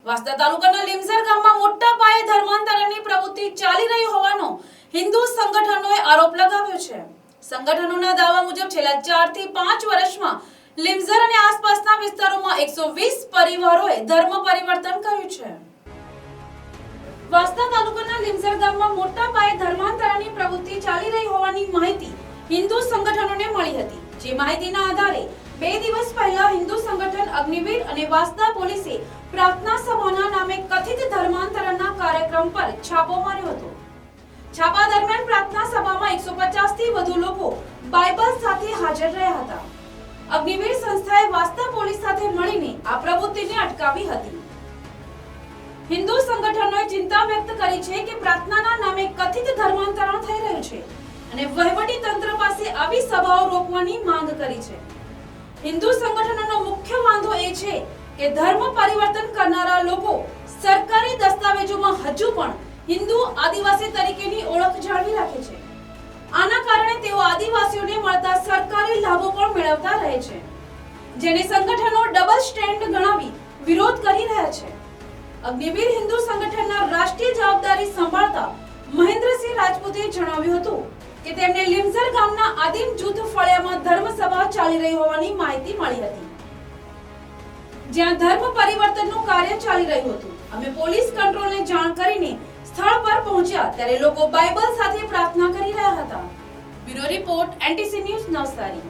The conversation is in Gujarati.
વાસ્તા તાલુકાના લીમઝર ગામમાં મોટા પાયે ધર્માંતરણની પ્રવૃત્તિ ચાલી રહી હોવાનો હિન્દુ સંગઠનોએ આરોપ લગાવ્યો છે। સંગઠનોના દાવા મુજબ છેલ્લા 4 થી 5 વર્ષમાં લીમઝર અને આસપાસના વિસ્તારોમાં 120 પરિવારોએ ધર્મ પરિવર્તન કર્યું છે। વાસ્તા તાલુકાના લીમઝર ગામમાં મોટા પાયે ધર્માંતરણની પ્રવૃત્તિ ચાલી રહી હોવાની માહિતી હિન્દુ સંગઠનોને મળી હતી। જે માહિતીના આધારે 2 દિવસ પહેલા હિન્દુ સંગઠન અગ્નિવીર અને વાસ્તા પોલીસે પ્રાર્થના સભાના નામે કથિત ધર્માંતરણના કાર્યક્રમ પર છાપો માર્યો હતો। છાપા દરમિયાન પ્રાર્થના સભામાં 150 થી વધુ લોકો બાઇબલ સાથે હાજર રહ્યા હતા। અગ્નિવીર સંસ્થાએ વાસ્તા પોલીસ સાથે મળીને આ પ્રવૃત્તિને અટકાવી હતી। હિન્દુ સંગઠનોએ ચિંતા વ્યક્ત કરી છે કે પ્રાર્થનાના નામે કથિત ધર્માંતરણ થઈ રહ્યું છે અને વહીવટી તંત્ર પાસે આવી સભાઓ રોકવાની માંગ કરી છે। હિન્દુ સંગઠનોનો મુખ્ય વાંધો એ છે કે ધર્મ પરિવર્તન કરનારા લોકો સરકારી દસ્તાવેજોમાં હજુ પણ હિન્દુ આદિવાસી તરીકેની ઓળખ જાળવી રાખે છે। આના કારણે તેઓ આદિવાસીઓને મળતા સરકારી લાભો પણ મેળવતા રહે છે, જેને સંગઠનો ડબલ સ્ટેન્ડ ગણાવી વિરોધ કરી રહ્યા છે। અગ્નિવીર હિન્દુ સંગઠનના રાષ્ટ્રીય જવાબદારી સંભાળતા મહેન્દ્રસિંહ રાજપૂતે જણાવ્યું હતું કે તેમને લીમઝર ગામના આદિમ જૂથ ફળિયામાં ધર્મસભા ચાલી રહી હોવાની માહિતી મળી હતી, જ્યાં ધર્મ પરિવર્તનનું કાર્ય ચાલી રહ્યું હતું। અમે પોલીસ કંટ્રોલને જાણ કરીને સ્થળ પર પહોંચ્યા ત્યારે લોકો બાઇબલ સાથે પ્રાર્થના કરી રહ્યા હતા। Bureau report NTC news Navsari.